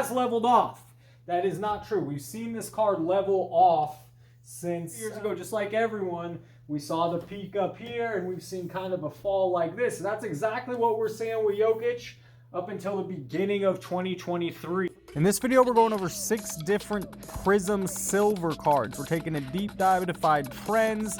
has leveled off. That is not true. We've seen this card level off since years ago, just like everyone. We saw the peak up here, and we've seen kind of a fall like this. And that's exactly what we're seeing with Jokic up until the beginning of 2023. In this video, we're going over 6 different Prizm silver cards. We're taking a deep dive to find trends,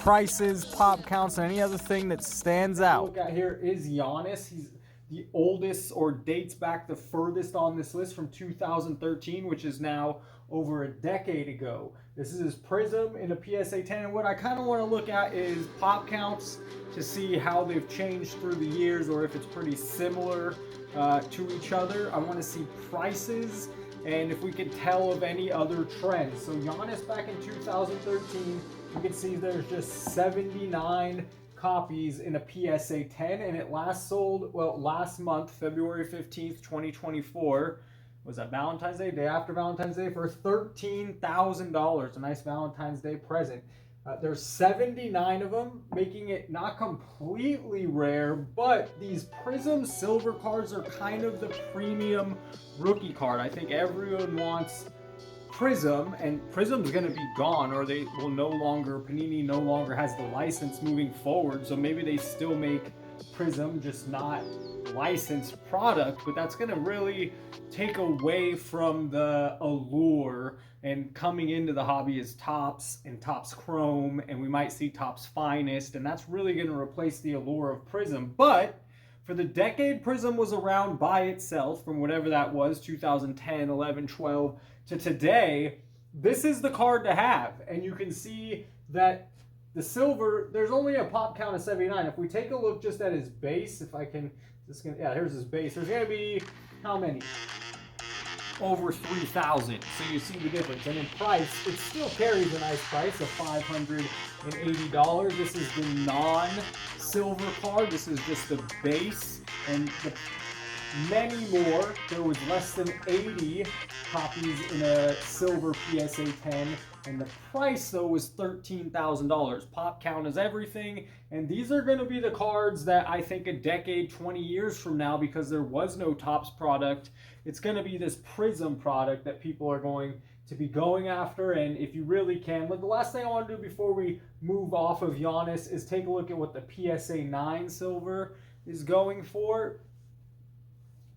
prices, pop counts, and any other thing that stands out. Look at here is Giannis. He's the oldest, or dates back the furthest on this list, from 2013, which is now over a decade ago. This is his Prizm in a PSA 10, and what I kind of want to look at is pop counts to see how they've changed through the years, or if it's pretty similar to each other. I want to see prices, and if we can tell of any other trends. So Giannis back in 2013, you can see there's just 79 copies in a PSA 10, and it last sold, well, last month, February 15th, 2024. Was that Valentine's Day? Day after Valentine's Day, for $13,000. A nice Valentine's Day present. There's 79 of them, making it not completely rare, but these Prizm silver cards are kind of the premium rookie card. I think everyone wants Prizm, and Prizm's going to be gone, or they will no longer, Panini no longer has the license moving forward, so maybe they still make Prizm, just not licensed product, but that's going to really take away from the allure. And coming into the hobby is Topps and Topps Chrome, and we might see Topps Finest, and that's really going to replace the allure of Prizm. But for the decade Prizm was around by itself, from whatever that was, 2010, 11, 12, to today, this is the card to have. And you can see that the silver, there's only a pop count of 79. If we take a look just at his base, if I can, yeah, here's his base. There's going to be, how many? Over 3,000. So you see the difference. And in price, it still carries a nice price of $580. This is the non-silver card. This is just the base. And many more. There was less than 80 copies in a silver PSA 10. And the price, though, was $13,000. Pop count is everything. And these are going to be the cards that I think a decade, 20 years from now, because there was no Topps product, it's going to be this Prizm product that people are going to be going after. And if you really can, the last thing I want to do before we move off of Giannis is take a look at what the PSA 9 silver is going for.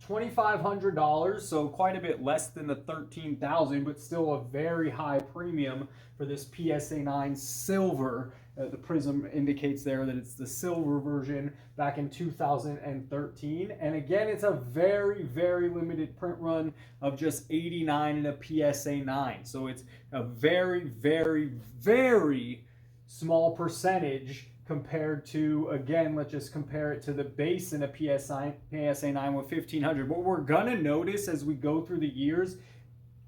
$2,500, so quite a bit less than the $13,000, but still a very high premium for this PSA 9 silver. The Prizm indicates there that it's the silver version back in 2013. And again, it's a very, very limited print run of just 89 in a PSA 9. So it's a very, very, very small percentage compared to, again, let's just compare it to the base in a PSA 9 with 1,500. What we're going to notice as we go through the years,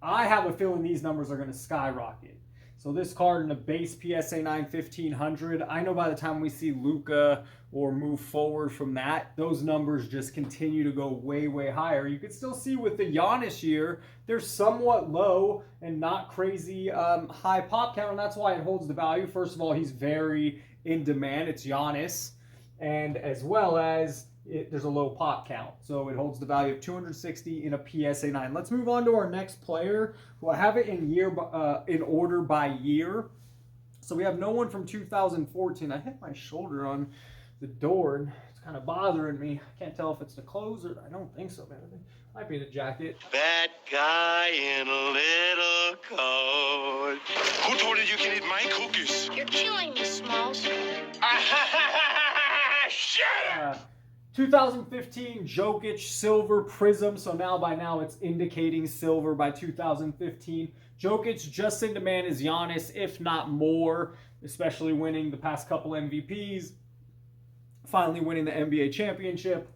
I have a feeling these numbers are going to skyrocket. So this card in a base PSA 9, 1,500, I know by the time we see Luka or move forward from that, those numbers just continue to go way, way higher. You can still see with the Giannis year, they're somewhat low and not crazy high pop count, and that's why it holds the value. First of all, he's very in demand. It's Giannis, and as well as there's a low pop count, so it holds the value of 260 in a PSA 9. Let's move on to our next player, who I have it in order by year. So we have no one from 2014. I hit my shoulder on the door, and it's kind of bothering me. I can't tell if it's the clothes, or I don't think so, man. It might be the jacket. That guy in a little coat. Who told you you can eat my cookies? You're killing me, Smalls. Shut up! 2015 Jokic silver Prizm. So by now it's indicating silver by 2015. Jokic just in demand as Giannis, if not more, especially winning the past couple MVPs, finally winning the NBA championship.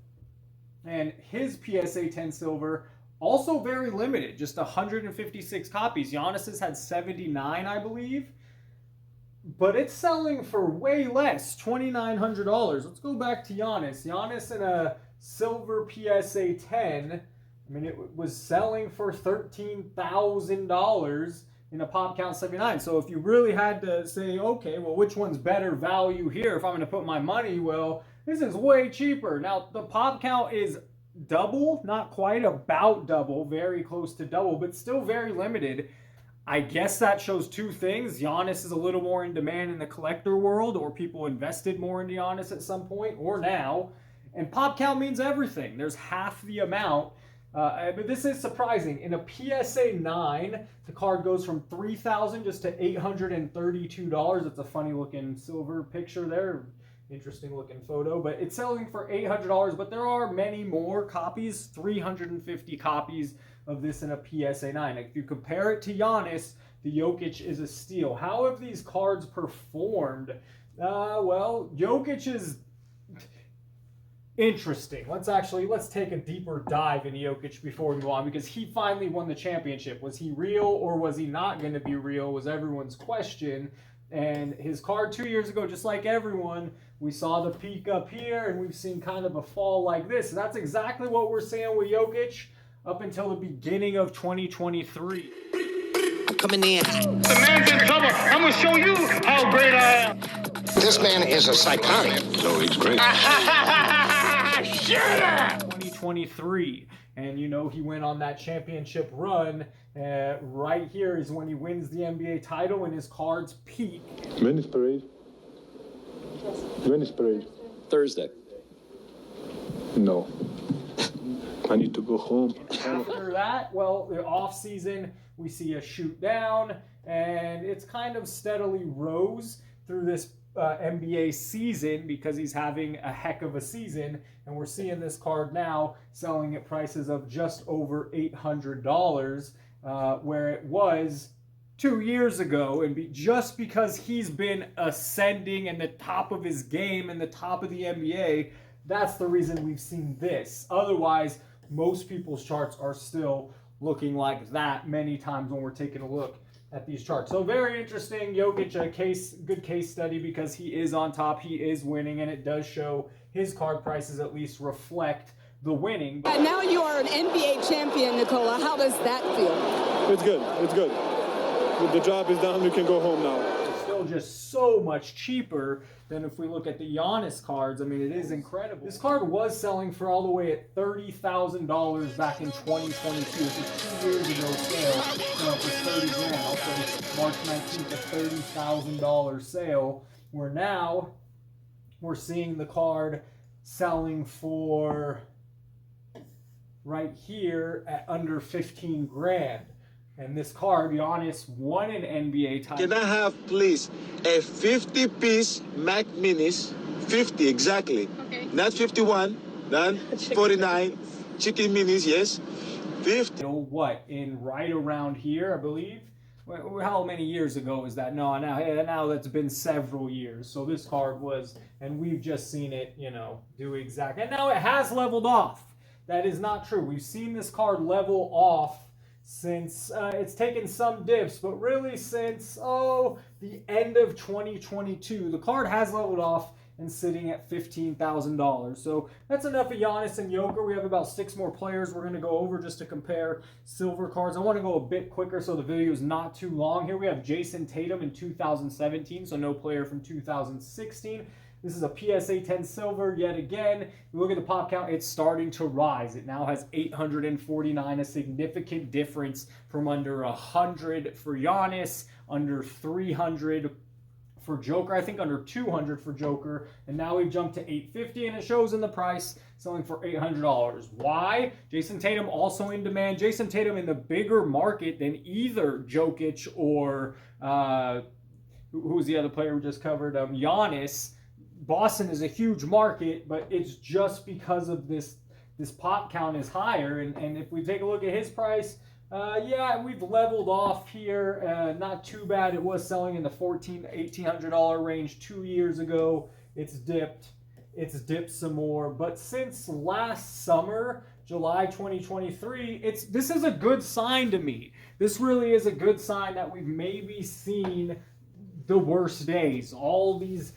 And his PSA 10 silver, also very limited, just 156 copies. Giannis's had 79, I believe. But it's selling for way less, $2,900. Let's go back to Giannis. Giannis in a silver PSA 10, I mean, it was selling for $13,000 in a pop count 79. So if you really had to say, okay, well, which one's better value here? If I'm going to put my money, well, this is way cheaper. Now, the pop count is double, not quite, about double, very close to double, but still very limited. I guess that shows two things. Giannis is a little more in demand in the collector world, or people invested more in Giannis at some point, or now. And pop count means everything. There's half the amount. But this is surprising. In a PSA 9, the card goes from $3,000 just to $832. It's a funny looking silver picture there. Interesting looking photo. But it's selling for $800. But there are many more copies, 350 copies of this in a PSA 9. If you compare it to Giannis, the Jokic is a steal. How have these cards performed? Well, Jokic is interesting. Let's take a deeper dive into Jokic before we move on, because he finally won the championship. Was he real or was he not going to be real was everyone's question. And his card 2 years ago, just like everyone, we saw the peak up here and we've seen kind of a fall like this. And that's exactly what we're seeing with Jokic up until the beginning of 2023. I'm coming in. The man's in trouble. I'm going to show you how great I am. This man is a psychotic. So he's great. Shut up! 2023. And you know, he went on that championship run. Right here is when he wins the NBA title and his cards peak. When is parade? When is parade? Thursday. No. I need to go home. After that, well, the off season, we see a shoot down, and it's kind of steadily rose through this NBA season because he's having a heck of a season, and we're seeing this card now selling at prices of just over $800, where it was 2 years ago. And just because he's been ascending in the top of his game and the top of the NBA, that's the reason we've seen this. Otherwise, most people's charts are still looking like that many times when we're taking a look at these charts. So very interesting. Jokic, good case study because he is on top, he is winning, and it does show his card prices at least reflect the winning. Now you are an NBA champion, Nikola. How does that feel? It's good. It's good. The job is done. We can go home now. It's still just so much cheaper than if we look at the Giannis cards. I mean, it is incredible. This card was selling for all the way at $30,000 back in 2022. This is 2 years ago sale. For 30 grand. Also, March 19th, a $30,000 sale. Where now we're seeing the card selling for right here at under 15 grand. And this card, Giannis won an NBA title. Can I have, please, a 50-piece Mac Minis? 50, exactly. Okay. Not 51, not 49. Chicken Minis, yes. 50. What, in right around here, I believe? How many years ago is that? No, now that's been several years. So this card was, and we've just seen it, do exactly. And now it has leveled off. That is not true. We've seen this card level off since it's taken some dips, but really since, the end of 2022. The card has leveled off and sitting at $15,000. So that's enough of Giannis and Joker. We have about 6 more players we're going to go over just to compare silver cards. I want to go a bit quicker so the video is not too long. Here we have Jason Tatum in 2017, so no player from 2016. This is a PSA 10 silver yet again. You look at the pop count, it's starting to rise. It now has 849, a significant difference from under 100 for Giannis, under 300 for Joker, I think under 200 for Joker, and now we've jumped to 850, and it shows in the price, selling for $800. Why? Jason Tatum also in demand. Jason Tatum in the bigger market than either Jokic or who's the other player we just covered? Giannis. Boston is a huge market, but it's just because of this pop count is higher. And if we take a look at his price, yeah, we've leveled off here. Not too bad. It was selling in the $1,400 to $1,800 range 2 years ago. It's dipped some more. But since last summer, July 2023, this is a good sign to me. This really is a good sign that we've maybe seen the worst days. All these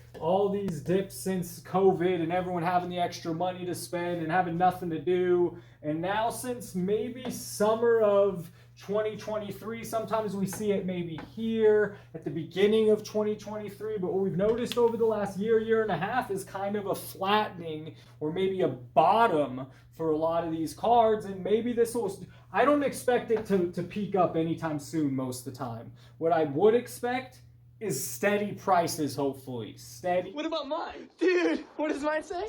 dips since COVID and everyone having the extra money to spend and having nothing to do. And now since maybe summer of 2023. Sometimes we see it maybe here at the beginning of 2023, but what we've noticed over the last year and a half is kind of a flattening or maybe a bottom for a lot of these cards, and maybe this will, I don't expect it to peak up anytime soon most of the time. What I would expect is steady prices, hopefully. Steady. What about mine? Dude, what does mine say?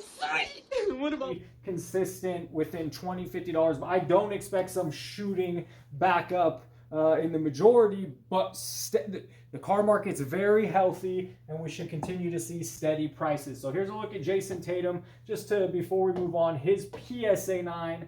What about... Consistent within $20, $50, but I don't expect some shooting back up in the majority, but the car market's very healthy, and we should continue to see steady prices. So here's a look at Jason Tatum, just to, before we move on, his PSA 9,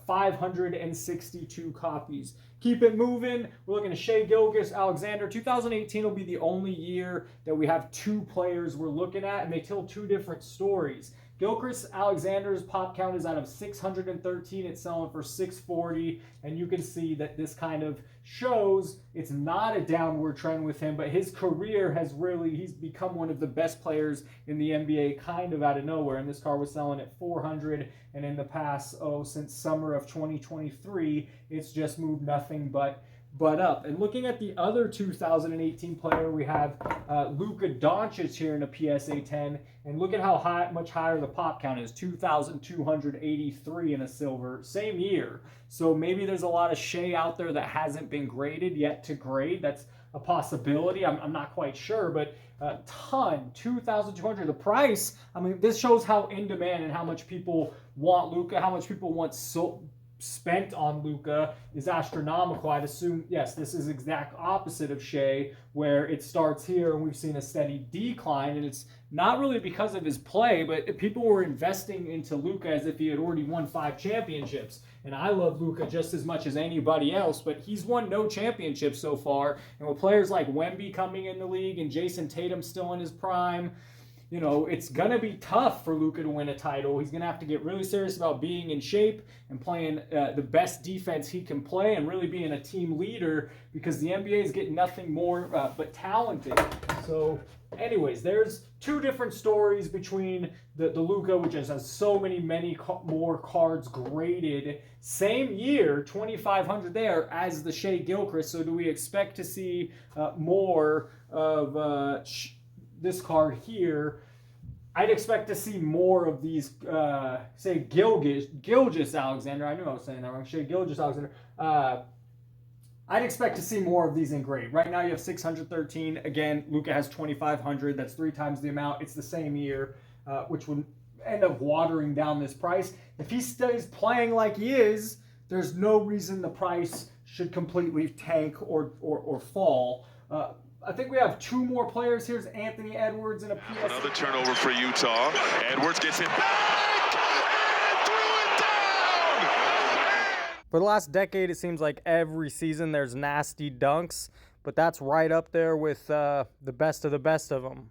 562 copies. Keep it moving. We're looking at Shai Gilgeous-Alexander. 2018 will be the only year that we have two players we're looking at, and they tell two different stories. Gilgeous-Alexander's pop count is out of 613. It's selling for 640, and you can see that this kind of shows it's not a downward trend with him, but his career has really, he's become one of the best players in the NBA kind of out of nowhere, and this car was selling at 400, and in the past, since summer of 2023, it's just moved nothing but up. And looking at the other 2018 player, we have Luka Doncic here in a PSA 10, and look at how much higher the pop count is, 2,283 in a silver, same year. So maybe there's a lot of Shai out there that hasn't been graded yet to grade. That's a possibility. I'm not quite sure, but a ton, 2,200. The price, I mean, this shows how in demand and how much people want Luka, how much people want spent on Luka is astronomical. I'd assume, yes, this is exact opposite of Shai, where it starts here and we've seen a steady decline, and it's not really because of his play, but people were investing into Luka as if he had already won 5 championships. And I love Luka just as much as anybody else, but he's won no championships so far. And with players like Wemby coming in the league and Jason Tatum still in his prime, you know, it's going to be tough for Luka to win a title. He's going to have to get really serious about being in shape and playing the best defense he can play and really being a team leader, because the NBA is getting nothing more but talented. So anyways, there's two different stories between the Luka, which has so many more cards graded. Same year, 2,500 there, as the Shai Gilgeous. So do we expect to see more of this card here? I'd expect to see more of these, say, Gilgeous-Alexander. I knew I was saying that wrong. Shai Gilgeous-Alexander. I'd expect to see more of these in grade. Right now you have 613. Again, Luka has 2,500. That's 3 times the amount. It's the same year, which would end up watering down this price. If he stays playing like he is, there's no reason the price should completely tank or fall. I think we have 2 more players. Here's Anthony Edwards in a PS. Another turnover for Utah. Edwards gets it back and threw it down. For the last decade, it seems like every season there's nasty dunks, but that's right up there with the best of them.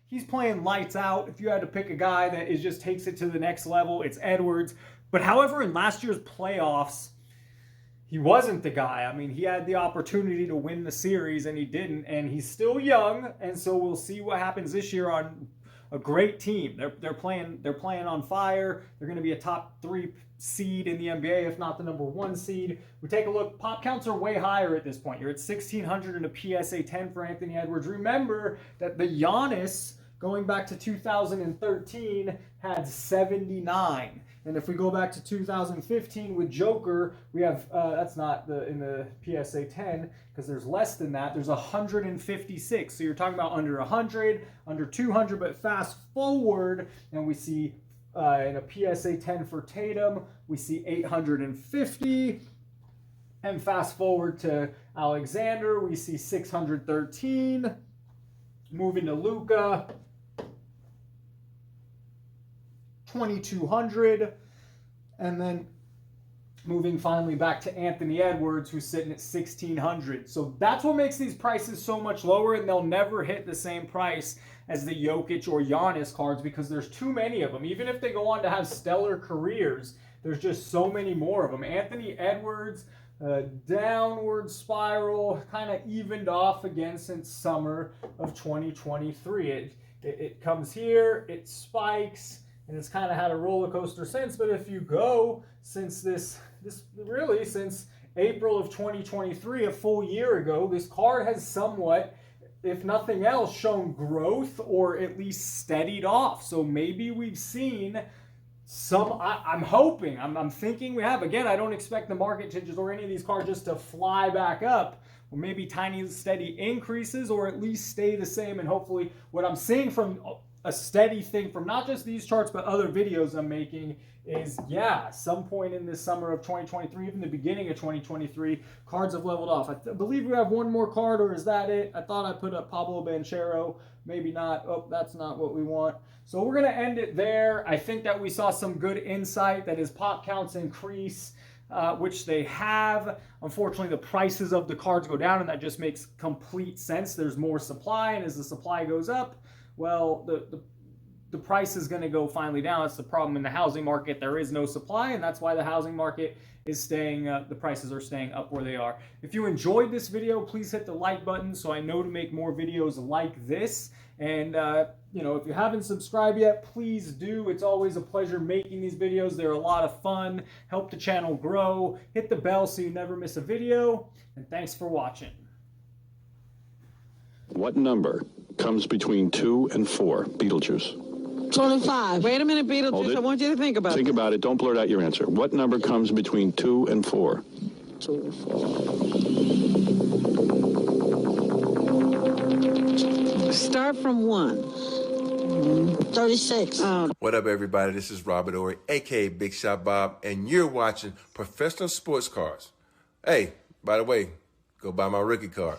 He's playing lights out. If you had to pick a guy that just takes it to the next level, it's Edwards. But however, in last year's playoffs, he wasn't the guy. I mean, he had the opportunity to win the series and he didn't, and he's still young, and so we'll see what happens this year on a great team. They're playing on fire. They're going to be a top 3 seed in the NBA, if not the number 1 seed. We take a look. Pop counts are way higher at this point. You're at 1,600 in a PSA 10 for Anthony Edwards. Remember that the Giannis, going back to 2013, had 79. And if we go back to 2015 with Joker, we have, that's not in the PSA 10, because there's less than that. There's 156. So you're talking about under 100, under 200, but fast forward, and we see in a PSA 10 for Tatum, we see 850. And fast forward to Alexander, we see 613. Moving to Luka, 2,200, and then moving finally back to Anthony Edwards, who's sitting at 1,600. So that's what makes these prices so much lower, and they'll never hit the same price as the Jokic or Giannis cards because there's too many of them. Even if they go on to have stellar careers, there's just so many more of them. Anthony Edwards, downward spiral, kind of evened off again since summer of 2023. It comes here, it spikes, and it's kind of had a roller coaster since. But if you go since since April of 2023, a full year ago, this card has somewhat, if nothing else, shown growth or at least steadied off. So maybe we've seen some, I'm hoping, I'm thinking we have. Again, I don't expect the market changes or any of these cards just to fly back up. Or maybe tiny, steady increases, or at least stay the same. And hopefully what I'm seeing from a steady thing from not just these charts, but other videos I'm making is, yeah, some point in this summer of 2023, even the beginning of 2023, cards have leveled off. I believe we have one more card, or is that it? I thought I put up Pablo Banchero. Maybe not. Oh, that's not what we want. So we're going to end it there. I think that we saw some good insight that his pop counts increase, which they have. Unfortunately, the prices of the cards go down, and that just makes complete sense. There's more supply, and as the supply goes up, well, the price is going to go finally down. That's the problem in the housing market. There is no supply, and that's why the housing market is staying, the prices are staying up where they are. If you enjoyed this video, please hit the like button so I know to make more videos like this. And, you know, if you haven't subscribed yet, please do. It's always a pleasure making these videos. They're a lot of fun. Help the channel grow. Hit the bell so you never miss a video. And thanks for watching. What number comes between 2 and 4? Beetlejuice. 25. Wait a minute, Hold Beetlejuice. it. I want you to think about it. Think about it. Don't blurt out your answer. What number comes between 2 and 4? 2 and 4. Start from 1. 36. What up, everybody? This is Robert Ory, a.k.a. Big Shot Bob, and you're watching Professional Sports Cards. Hey, by the way, go buy my rookie card.